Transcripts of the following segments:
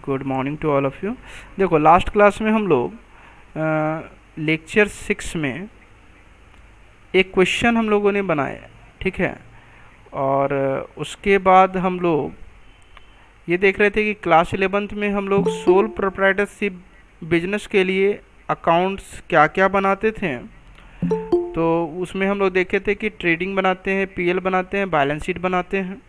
Good morning to all of you. देखो last class में हम लोग लेक्चर 6 में एक क्वेश्चन हम लोगों ने बनाया, ठीक है। और उसके बाद हम लोग ये देख रहे थे कि क्लास 11th में हम लोग सोल प्रोप्राइटरशिप बिजनेस के लिए अकाउंट्स क्या क्या बनाते थे। तो उसमें हम लोग देखे थे कि ट्रेडिंग बनाते हैं, पीएल बनाते हैं, बैलेंस शीट बनाते हैं।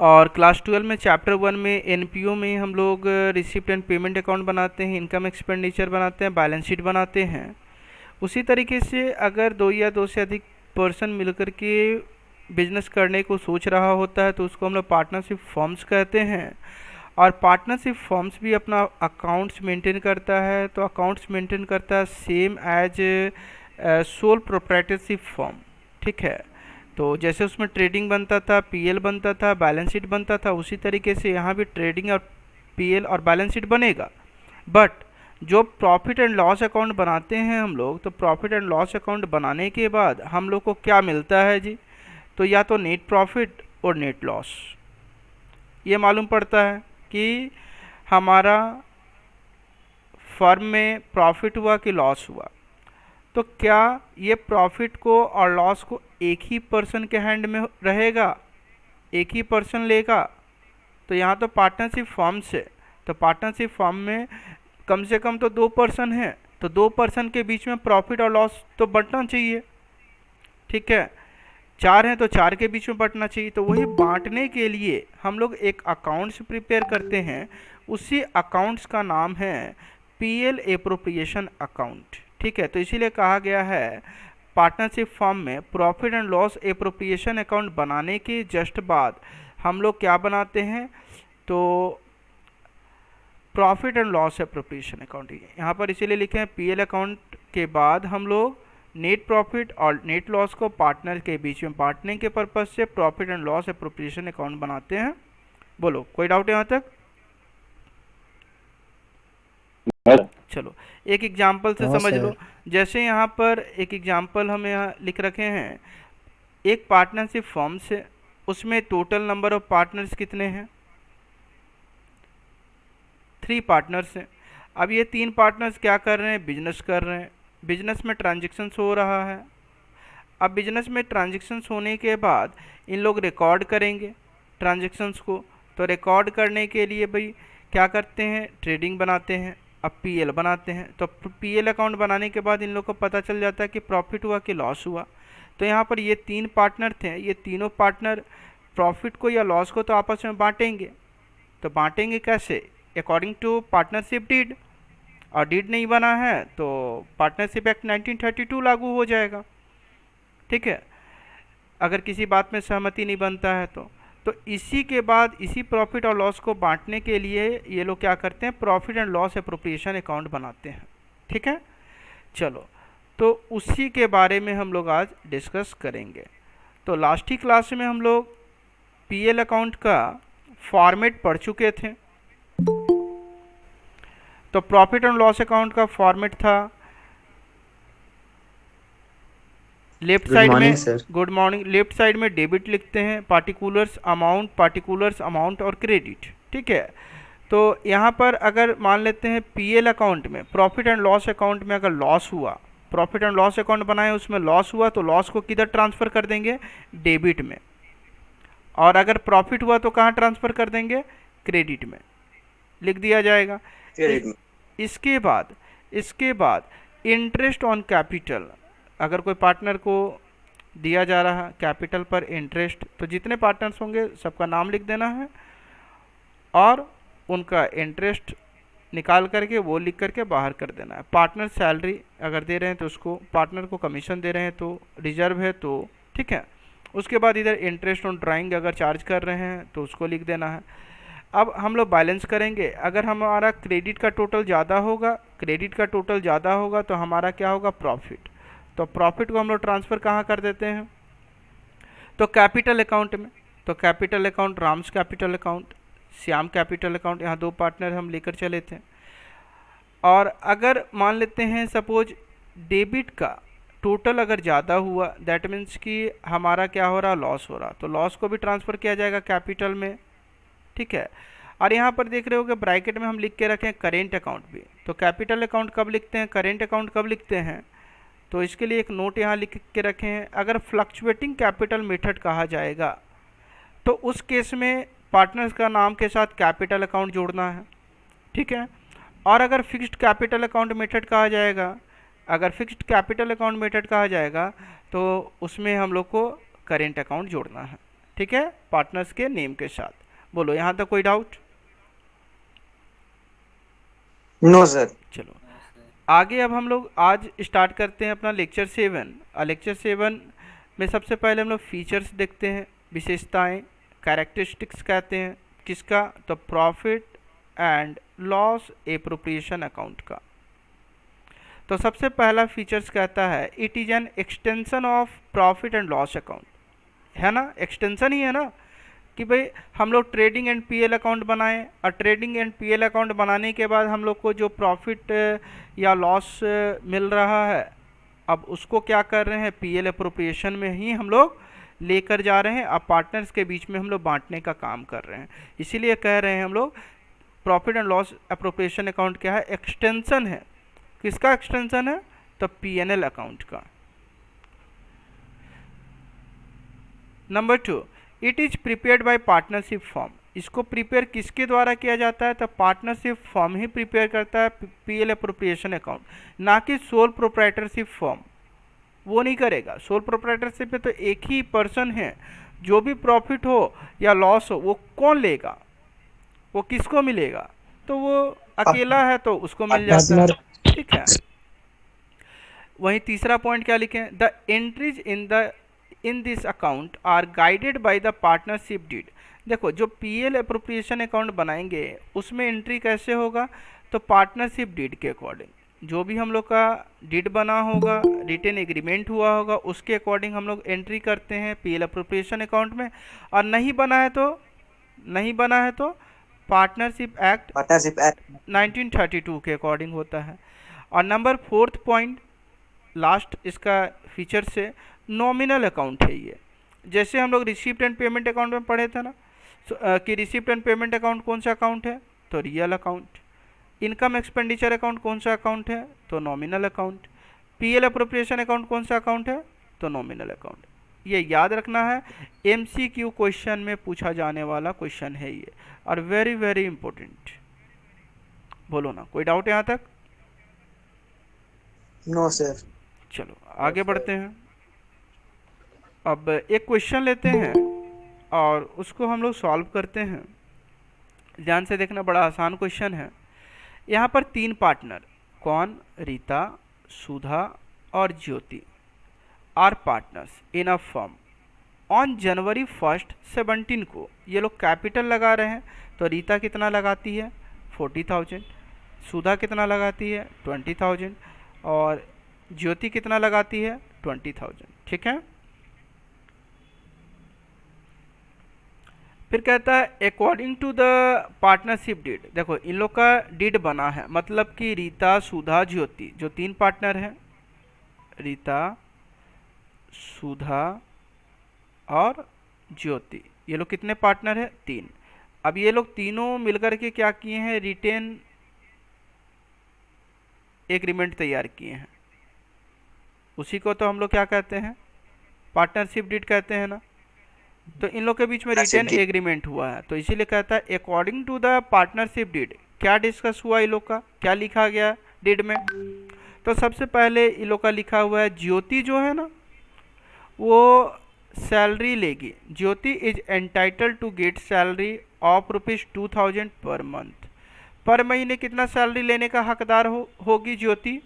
और क्लास 12 में चैप्टर 1 में एनपीओ में हम लोग रिसिप्ट एंड पेमेंट अकाउंट बनाते हैं, इनकम एक्सपेंडिचर बनाते हैं, बैलेंस शीट बनाते हैं। उसी तरीके से अगर दो या दो से अधिक पर्सन मिलकर के बिजनेस करने को सोच रहा होता है तो उसको हम लोग पार्टनरशिप फर्म्स कहते हैं। और पार्टनरशिप फर्म्स भी अपना अकाउंट्स मेंटेन करता है, तो अकाउंट्स मेंटेन करता है same as sole proprietorship firm, ठीक है। तो जैसे उसमें ट्रेडिंग बनता था, पीएल बनता था, बैलेंस शीट बनता था, उसी तरीके से यहाँ भी ट्रेडिंग और पीएल और बैलेंस शीट बनेगा। बट जो प्रॉफिट एंड लॉस अकाउंट बनाते हैं हम लोग, तो प्रॉफिट एंड लॉस अकाउंट बनाने के बाद हम लोग को क्या मिलता है जी? तो या तो नेट प्रॉफिट और नेट लॉस, ये मालूम पड़ता है कि हमारा फर्म में प्रॉफिट हुआ कि लॉस हुआ। तो क्या ये प्रॉफिट को और लॉस को एक ही पर्सन के हैंड में रहेगा, एक ही पर्सन लेगा? तो यहाँ तो पार्टनरशिप फर्म से, तो पार्टनरशिप फर्म में कम से कम तो 2 पर्सन हैं, तो 2 पर्सन के बीच में प्रॉफिट और लॉस तो बंटना चाहिए, ठीक है। 4 हैं तो 4 के बीच में बंटना चाहिए। तो वही बांटने के लिए हम लोग एक अकाउंट्स प्रिपेयर करते हैं, उसी अकाउंट्स का नाम है पीएल एप्रोप्रिएशन अकाउंट, ठीक है। तो इसीलिए कहा गया है पार्टनरशिप फर्म में profit and loss appropriation account बनाने के जस्ट बाद हम लोग क्या बनाते हैं? तो profit and loss appropriation account, यहाँ पर इसीलिए लिखे हैं पीएल अकाउंट के बाद हम लोग नेट प्रॉफिट और नेट लॉस को पार्टनर के बीच में बांटने के पर्पज से profit and loss appropriation account बनाते हैं। बोलो, कोई डाउट यहाँ तक? चलो एक एग्जाम्पल से समझ लो। जैसे यहाँ पर एक एग्जाम्पल हम यहाँ लिख रखे हैं, एक पार्टनरशिप फर्म से, उसमें टोटल नंबर ऑफ पार्टनर्स कितने हैं? 3 पार्टनर्स हैं। अब ये 3 पार्टनर्स क्या कर रहे हैं? बिजनेस कर रहे हैं। बिजनेस में ट्रांजेक्शन्स हो रहा है। अब बिजनेस में ट्रांजेक्शन्स होने के बाद इन लोग रिकॉर्ड करेंगे ट्रांजेक्शन्स को। तो रिकॉर्ड करने के लिए भाई क्या करते हैं? ट्रेडिंग बनाते हैं, अब पीएल बनाते हैं। तो पीएल अकाउंट बनाने के बाद इन लोग को पता चल जाता है कि प्रॉफिट हुआ कि लॉस हुआ। तो यहाँ पर ये 3 पार्टनर थे, ये तीनों पार्टनर प्रॉफिट को या लॉस को तो आपस में बांटेंगे। तो बांटेंगे कैसे? According to partnership deed. और डीड नहीं बना है तो पार्टनरशिप एक्ट 1932 लागू हो जाएगा, ठीक है, अगर किसी बात में सहमति नहीं बनता है तो इसी के बाद इसी प्रॉफिट और लॉस को बांटने के लिए ये लोग क्या करते हैं? Profit and loss appropriation account बनाते हैं, ठीक है। चलो, तो उसी के बारे में हम लोग आज डिस्कस करेंगे। तो लास्ट ही क्लास में हम लोग पीएल अकाउंट का फॉर्मेट पढ़ चुके थे। तो प्रॉफिट एंड लॉस अकाउंट का फॉर्मेट था, लेफ्ट साइड में, गुड मॉर्निंग, लेफ्ट साइड में डेबिट लिखते हैं, पार्टिकुलर्स अमाउंट और क्रेडिट, ठीक है। तो यहाँ पर अगर मान लेते हैं पीएल अकाउंट में, प्रॉफिट एंड लॉस अकाउंट में अगर लॉस हुआ, प्रॉफिट एंड लॉस अकाउंट बनाए उसमें लॉस हुआ, तो लॉस को किधर ट्रांसफ़र कर देंगे? डेबिट में। और अगर प्रॉफिट हुआ तो कहाँ ट्रांसफ़र कर देंगे? क्रेडिट में लिख दिया जाएगा। इसके बाद इंटरेस्ट ऑन कैपिटल, अगर कोई पार्टनर को दिया जा रहा है कैपिटल पर इंटरेस्ट, तो जितने पार्टनर्स होंगे सबका नाम लिख देना है और उनका इंटरेस्ट निकाल करके वो लिख करके बाहर कर देना है। पार्टनर सैलरी अगर दे रहे हैं तो उसको, पार्टनर को कमीशन दे रहे हैं तो रिजर्व है, तो ठीक है। उसके बाद इधर इंटरेस्ट ऑन ड्राइंग अगर चार्ज कर रहे हैं तो उसको लिख देना है। अब हम लोग बैलेंस करेंगे, अगर हमारा क्रेडिट का टोटल ज़्यादा होगा तो हमारा क्या होगा? प्रॉफिट। तो प्रॉफिट को हम लोग ट्रांसफ़र कहाँ कर देते हैं? तो कैपिटल अकाउंट में। तो capital account, Ram's capital account, Shyam capital account, यहाँ 2 पार्टनर हम लेकर चले थे। और अगर मान लेते हैं सपोज डेबिट का टोटल अगर ज़्यादा हुआ, दैट मीन्स कि हमारा क्या हो रहा? लॉस हो रहा, तो लॉस को भी ट्रांसफ़र किया जाएगा कैपिटल में, ठीक है। और यहाँ पर देख रहे हो कि ब्रैकेट में हम लिख के रखें करेंट अकाउंट भी। तो कैपिटल अकाउंट कब लिखते हैं, करेंट अकाउंट कब लिखते हैं, तो इसके लिए एक नोट यहाँ लिख के रखे हैं। अगर फ्लक्चुएटिंग कैपिटल मेथड कहा जाएगा तो उस केस में पार्टनर्स का नाम के साथ कैपिटल अकाउंट जोड़ना है, ठीक है। और अगर फिक्स्ड कैपिटल अकाउंट मेथड कहा जाएगा, अगर फिक्स्ड कैपिटल अकाउंट मेथड कहा जाएगा तो उसमें हम लोग को करेंट अकाउंट जोड़ना है, ठीक है, पार्टनर्स के नेम के साथ। बोलो यहाँ तक कोई डाउट? No sir. चलो आगे अब हम लोग आज स्टार्ट करते हैं अपना लेक्चर 7। लेक्चर 7 में सबसे पहले हम लोग फीचर्स देखते हैं, विशेषताएं, कैरेक्टरिस्टिक्स कहते हैं किसका, तो profit and loss appropriation account का। तो सबसे पहला फीचर्स कहता है it is an extension of profit and loss account, है ना, एक्सटेंशन ही है ना, कि भाई हम लोग ट्रेडिंग एंड पीएल अकाउंट बनाएं और ट्रेडिंग एंड पीएल अकाउंट बनाने के बाद हम लोग को जो प्रॉफिट या लॉस मिल रहा है, अब उसको क्या कर रहे हैं, पीएल अप्रोप्रिएशन में ही हम लोग लेकर जा रहे हैं, अब पार्टनर्स के बीच में हम लोग बांटने का काम कर रहे हैं। इसीलिए कह रहे हैं हम लोग profit and loss appropriation account क्या है, एक्सटेंशन है। किसका एक्सटेंशन है, तो पीएनएल अकाउंट का। Number 2, it is prepared by partnership form. इसको प्रिपेयर किसके द्वारा किया जाता है, तो पार्टनरशिप फॉर्म ही प्रिपेयर करता है पीएल अप्रोप्रिएशन अकाउंट, ना कि सोल प्रोप्राइटरशिप फॉर्म। वो नहीं करेगा। सोल प्रोप्राइटरशिप में तो एक ही पर्सन है, जो भी प्रॉफिट हो या लॉस हो वो कौन लेगा, वो किसको मिलेगा, तो वो अकेला है तो उसको मिल जाता है, ठीक है। वहीं तीसरा पॉइंट क्या लिखें, the entries in this account are guided by the partnership deed. देखो जो पीएल अप्रोप्रिएशन अकाउंट बनाएंगे उसमें एंट्री कैसे होगा, तो पार्टनरशिप डीड के अकॉर्डिंग। जो भी हम लोग का डीड बना होगा, रिटेन एग्रीमेंट हुआ होगा, उसके अकॉर्डिंग हम लोग एंट्री करते हैं पीएल अप्रोप्रिएशन अकाउंट में। और नहीं बना है तो पार्टनरशिप एक्ट 1932 के अकॉर्डिंग होता है। और नंबर 4th पॉइंट लास्ट इसका फीचर से नॉमिनल अकाउंट है ये। जैसे हम लोग रिसिप्ट एंड पेमेंट अकाउंट में पढ़े थे ना, कि रिसिप्ट एंड पेमेंट अकाउंट कौन सा अकाउंट है, तो real account. Income expenditure account कौन सा अकाउंट है, तो nominal account. PL appropriation account कौन सा अकाउंट है, तो नॉमिनल अकाउंट। ये याद रखना है, एमसीक्यू क्वेश्चन में पूछा जाने वाला क्वेश्चन है ये, और वेरी वेरी इंपॉर्टेंट। बोलो ना, कोई डाउट यहाँ तक? No sir. चलो आगे बढ़ते हैं। अब एक क्वेश्चन लेते हैं और उसको हम लोग सॉल्व करते हैं। ध्यान से देखना, बड़ा आसान क्वेश्चन है। यहाँ पर 3 पार्टनर, कौन, रीता, सुधा और Jyoti, are partners in a firm on January 1, 17 को। ये लोग कैपिटल लगा रहे हैं, तो रीता कितना लगाती है, 40,000। सुधा कितना लगाती है, 20,000। और ज्योति कितना लगाती है, 20,000, ठीक है। फिर कहता है according to the partnership deed. देखो इन लोग का डीड बना है, मतलब कि रीता, सुधा, ज्योति जो 3 पार्टनर हैं, रीता, सुधा और ज्योति, ये लोग कितने पार्टनर हैं, 3। अब ये लोग तीनों मिलकर के क्या किए हैं, रिटेन एग्रीमेंट तैयार किए हैं। उसी को तो हम लोग क्या कहते हैं, पार्टनरशिप डीड कहते हैं ना। तो इन लोग के बीच में रिटेन एग्रीमेंट हुआ है, तो इसीलिए कहता है according to the partnership deed. क्या डिस्कस हुआ इन लोग का, क्या लिखा गया डीड में, तो सबसे पहले इन लोग का लिखा हुआ है ज्योति जो है ना वो सैलरी लेगी। Jyoti is entitle to get salary of ₹2000 per month. पर महीने कितना सैलरी लेने का हकदार होगी ज्योति,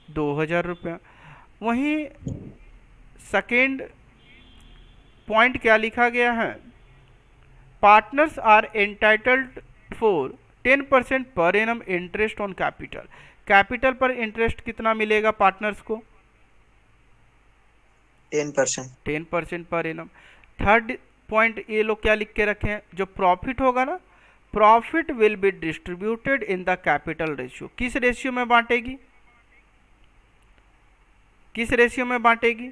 2000 रुपया। वहीं सेकेंड पॉइंट क्या लिखा गया है, partners are entitled for 10% per annum interest on capital. Capital पर इंटरेस्ट कितना मिलेगा पार्टनर्स को, 10% पर एनम। थर्ड पॉइंट ये लोग क्या लिख के रखे हैं, जो प्रॉफिट होगा ना, profit will be distributed in the capital ratio. किस रेशियो में बांटेगी, किस रेशियो में बांटेगी,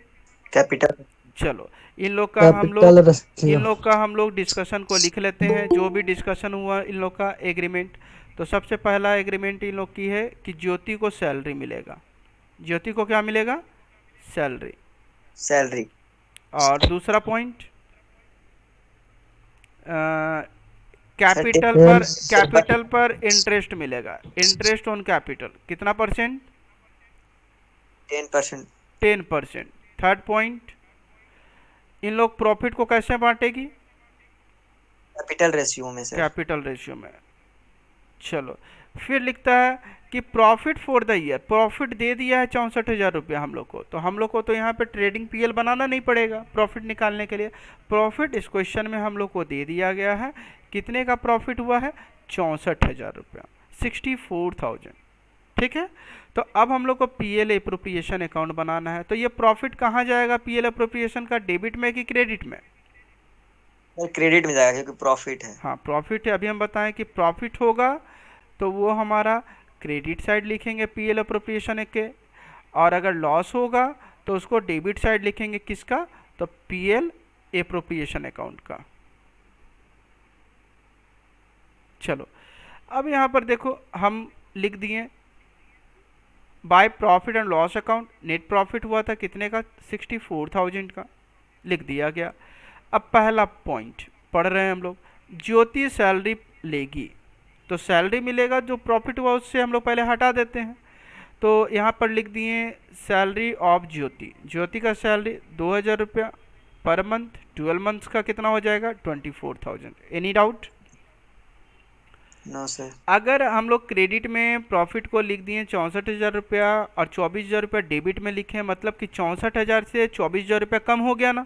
कैपिटल चलो, इन लोग का हम कैपिटल लोग रेशियो। इन लोग का हम लोग डिस्कशन को लिख लेते हैं, जो भी डिस्कशन हुआ इन लोग का एग्रीमेंट। तो सबसे पहला एग्रीमेंट इन लोग की है कि ज्योति को सैलरी मिलेगा। ज्योति को क्या मिलेगा? सैलरी। सैलरी। और दूसरा पॉइंट, कैपिटल पर सर्टिफिकेट। कैपिटल पर इंटरेस्ट मिलेगा। इंटरेस्ट ऑन कैपिटल कितना परसेंट? 10%। 10%। थर्ड पॉइंट, इन लोग प्रॉफिट को कैसे बांटेगी? कैपिटल रेशियो में सर। कैपिटल रेशियो में। चलो, फिर लिखता है कि profit for the year, profit दे दिया है 64,000 रुपया हम लोग को, तो हम लोग को तो यहाँ पे ट्रेडिंग पीएल बनाना नहीं पड़ेगा प्रॉफिट निकालने के लिए। प्रॉफिट इस क्वेश्चन में हम लोग को दे दिया गया है। कितने का प्रॉफिट हुआ है? 64,000 रुपया, 64,000। ठीक है। तो अब हम लोग को पीएल अप्रोप्रिएशन अकाउंट बनाना है। तो ये प्रॉफिट कहाँ जाएगा पीएल अप्रोप्रिएशन का? डेबिट में कि क्रेडिट में? सर क्रेडिट में जाएगा क्योंकि प्रॉफिट है। हाँ, प्रॉफिट है। अभी हम बताएं कि प्रॉफिट होगा तो वो हमारा क्रेडिट साइड लिखेंगे पीएल अप्रोप्रिएशन के, और अगर लॉस होगा तो उसको डेबिट साइड लिखेंगे। किसका? तो पीएल अप्रोप्रिएशन अकाउंट का। चलो, अब यहाँ पर देखो हम लिख दिए by profit and loss account. Net profit हुआ था कितने का? 64,000 का, लिख दिया गया। अब पहला पॉइंट पढ़ रहे हैं हम लोग, ज्योति सैलरी लेगी। तो सैलरी मिलेगा, जो प्रॉफिट हुआ उससे हम लोग पहले हटा देते हैं। तो यहाँ पर लिख दिए सैलरी ऑफ ज्योति। ज्योति का सैलरी 2,000 रुपया पर मंथ, 12 मंथ्स का कितना हो जाएगा? 24,000। Any doubt? No sir. अगर हम लोग क्रेडिट में प्रॉफिट को लिख दिए 64,000 रुपया और 24,000 रुपया डेबिट में लिखे, मतलब कि 64,000 से 24,000 रुपया कम हो गया ना।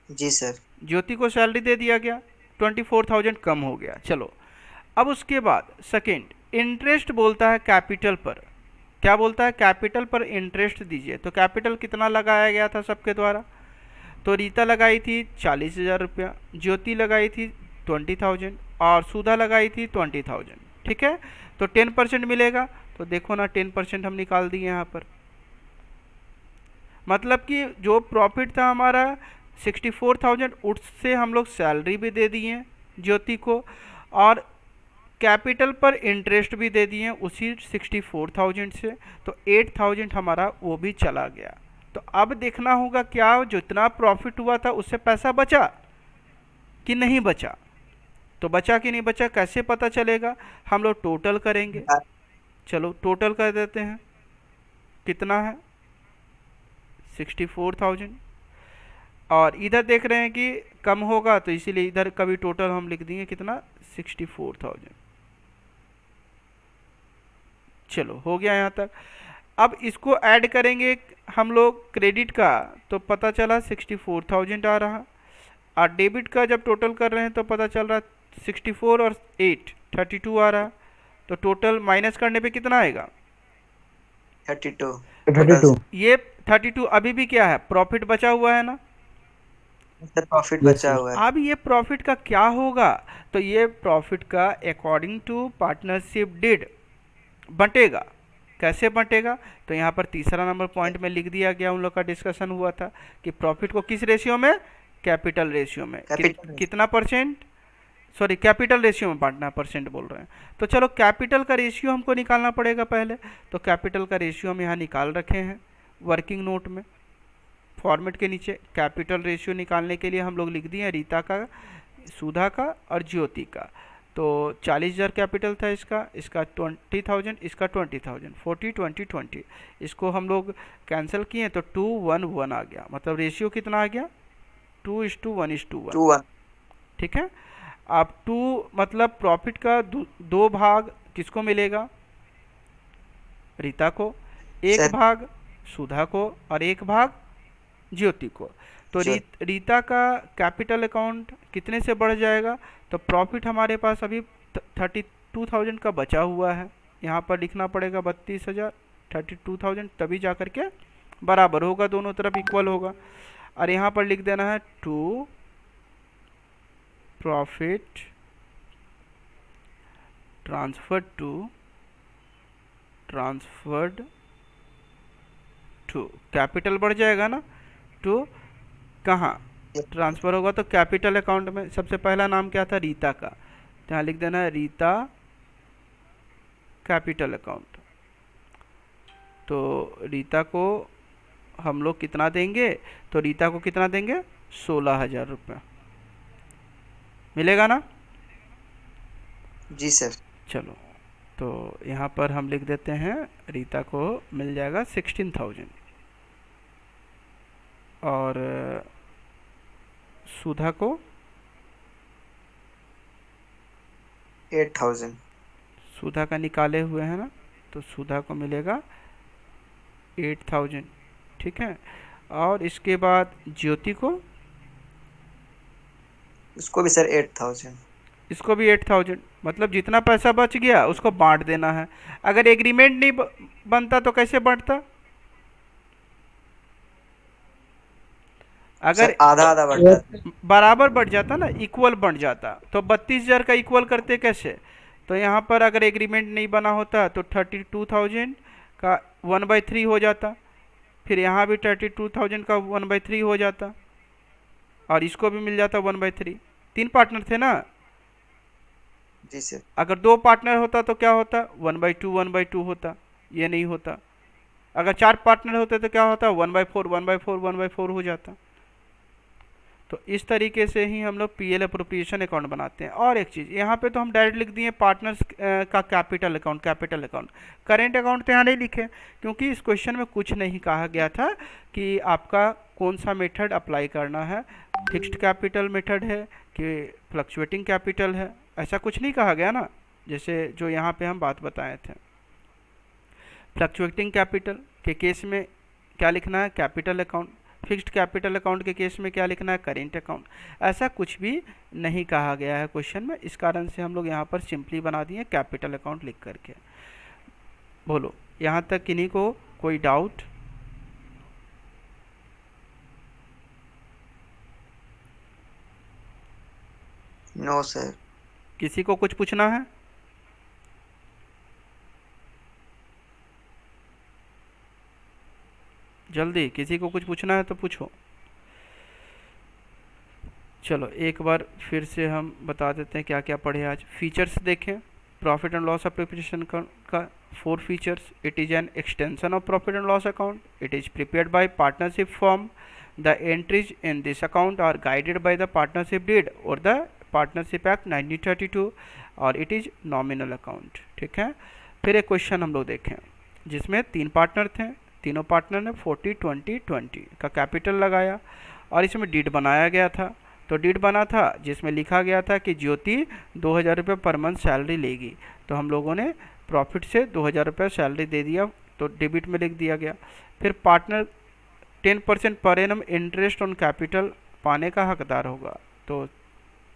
जी सर। ज्योति को सैलरी दे दिया गया, 24,000 कम हो गया। चलो, अब उसके बाद सेकंड, इंटरेस्ट बोलता है कैपिटल पर। क्या बोलता है? कैपिटल पर इंटरेस्ट दीजिए। तो कैपिटल कितना लगाया गया था सबके द्वारा? तो रीता लगाई थी 40,000 रुपया, ज्योति लगाई थी 20,000 और सुधा लगाई थी 20,000। ठीक है। तो 10% मिलेगा। तो देखो ना, 10% हम निकाल दिए यहाँ पर। मतलब कि जो प्रॉफिट था हमारा 64,000, उससे हम लोग सैलरी भी दे दिए ज्योति को, और कैपिटल पर इंटरेस्ट भी दे दिए उसी 64,000 से। तो 8,000 हमारा वो भी चला गया। तो अब देखना होगा क्या जितना प्रॉफिट हुआ था उससे पैसा बचा कि नहीं बचा। तो बचा कि नहीं बचा कैसे पता चलेगा? हम लोग टोटल करेंगे। चलो टोटल कर देते हैं। कितना है? 64,000। और इधर देख रहे हैं कि कम होगा, तो इसीलिए इधर का भी टोटल हम लिख देंगे कितना? 64,000। चलो, हो गया यहाँ तक। अब इसको ऐड करेंगे हम लोग क्रेडिट का, तो पता चला 64,000 आ रहा। और डेबिट का जब टोटल कर रहे हैं तो पता चल रहा 64 और 8 32 आ रहा। तो टोटल माइनस करने पे कितना आएगा? 32। तो 32। ये 32 अभी भी क्या है? प्रॉफिट बचा हुआ है ना। सर प्रॉफिट बचा हुआ है। अब ये प्रॉफिट का क्या होगा? तो ये प्रॉफिट का अकॉर्डिंग टू पार्टनरशिप डीड बंटेगा। कैसे बंटेगा? तो यहाँ पर तीसरा नंबर पॉइंट में लिख दिया गया, उन लोग का डिस्कशन हुआ था कि प्रॉफिट को किस रेशियो में? कैपिटल रेशियो में। कितना परसेंट? सॉरी, कैपिटल रेशियो में बांटना, परसेंट बोल रहे हैं। तो चलो, कैपिटल का रेशियो हमको निकालना पड़ेगा पहले। तो कैपिटल का रेशियो हम यहाँ निकाल रखे हैं वर्किंग नोट में, फॉर्मेट के नीचे। कैपिटल रेशियो निकालने के लिए हम लोग लिख दिए रीता का, सुधा का और ज्योति का। तो 40,000 कैपिटल था इसका, इसका 20,000, इसका 20,000, 40 20 20। इसको हम लोग कैंसिल किए तो 2:1 आ गया। मतलब रेशियो कितना आ गया? 2:1:1। 2:1। ठीक है। अब 2 मतलब प्रॉफिट का दो भाग किसको मिलेगा? रीता को, एक सर भाग सुधा को और एक भाग ज्योति को। तो जो रीता का कैपिटल अकाउंट कितने से बढ़ जाएगा? तो प्रॉफिट हमारे पास अभी 32,000 का बचा हुआ है। यहाँ पर लिखना पड़ेगा 32,000, 32,000, तभी जा कर के बराबर होगा, दोनों तरफ इक्वल होगा। और यहाँ पर लिख देना है to profit transferred to capital बढ़ जाएगा ना, टू कहाँ ट्रांसफ़र होगा, तो कैपिटल अकाउंट में। सबसे पहला नाम क्या था, रीता का, तो यहाँ लिख देना है रीता कैपिटल अकाउंट। तो रीता को हम लोग कितना देंगे, तो रीता को कितना देंगे, 16,000 रुपये मिलेगा ना। जी सर। चलो, तो यहाँ पर हम लिख देते हैं रीता को मिल जाएगा 16,000, और सुधा को 8,000। सुधा का निकाले हुए हैं ना, तो सुधा को मिलेगा 8,000, ठीक है। और इसके बाद ज्योति को, उसको भी सर 8,000। इसको भी 8,000, मतलब जितना पैसा बच गया उसको बांट देना है। अगर एग्रीमेंट नहीं बनता तो कैसे बांटता, अगर सर आधा आधा बढ़ जाता। बराबर बढ़ जाता ना, इक्वल बढ़ जाता, तो 32,000 का इक्वल करते कैसे। तो यहाँ पर अगर एग्रीमेंट नहीं बना होता तो 32,000 का 1/3 हो जाता, फिर यहाँ भी 32,000 का 1/3 हो जाता, और इसको भी मिल जाता 1/3। 3 पार्टनर थे ना। जी सर। अगर 2 पार्टनर होता तो क्या होता, 1/2 1/2 होता, ये नहीं होता। अगर 4 पार्टनर होते तो क्या होता, 1/4 1/4 1/4 हो जाता। तो इस तरीके से ही हम लोग पीएल अप्रोप्रिएशन अकाउंट बनाते हैं। और एक चीज़ यहाँ पे तो हम डायरेक्ट लिख दिए पार्टनर्स का capital account, capital account. Current account तो यहाँ नहीं लिखे, क्योंकि इस क्वेश्चन में कुछ नहीं कहा गया था कि आपका कौन सा मेथड अप्लाई करना है, फिक्स्ड कैपिटल मेथड है कि फ्लक्चुएटिंग कैपिटल है, ऐसा कुछ नहीं कहा गया ना, जैसे जो यहाँ पे हम बात बताए थे। फ्लक्चुएटिंग कैपिटल के केस में क्या लिखना है, capital account. Fixed capital account के केस में क्या लिखना है, करेंट अकाउंट। ऐसा कुछ भी नहीं कहा गया है क्वेश्चन में, इस कारण से हम लोग यहाँ पर सिंपली बना दिए कैपिटल अकाउंट लिख करके। बोलो, यहाँ तक किन्हीं को कोई डाउट। No sir. किसी को कुछ पूछना है, जल्दी, किसी को कुछ पूछना है तो पूछो। चलो एक बार फिर से हम बता देते हैं क्या क्या पढ़े आज। फीचर्स देखें, प्रॉफिट एंड लॉस एप्लीकेशन का 4 features. It is an extension of profit and loss account, it is prepared by partnership form, the entries in this account are guided by the partnership deed और the partnership act 1932, और it is nominal account, ठीक है। फिर एक question हम लोग देखें जिसमें 3 पार्टनर थे, तीनों पार्टनर ने 40-20-20 का कैपिटल लगाया, और इसमें डीड बनाया गया था। तो डीड बना था जिसमें लिखा गया था कि ज्योति 2,000 रुपये पर मंथ सैलरी लेगी, तो हम लोगों ने प्रॉफिट से 2,000 रुपये सैलरी दे दिया, तो डेबिट में लिख दिया गया। फिर partner 10% per annum interest on capital पाने का हकदार होगा, तो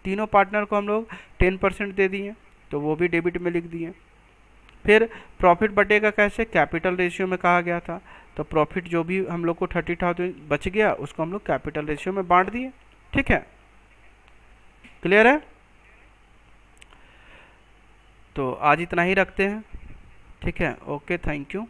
तीनों पार्टनर को हम लोग 10% दे दिए, तो वो भी डेबिट में लिख दिए। फिर प्रॉफिट बटेगा कैसे, कैपिटल रेशियो में कहा गया था, तो प्रॉफिट जो भी हम लोग को 30,000 बच गया उसको हम लोग कैपिटल रेशियो में बांट दिए, ठीक है। क्लियर है। तो आज इतना ही रखते हैं, ठीक है। Okay, thank you.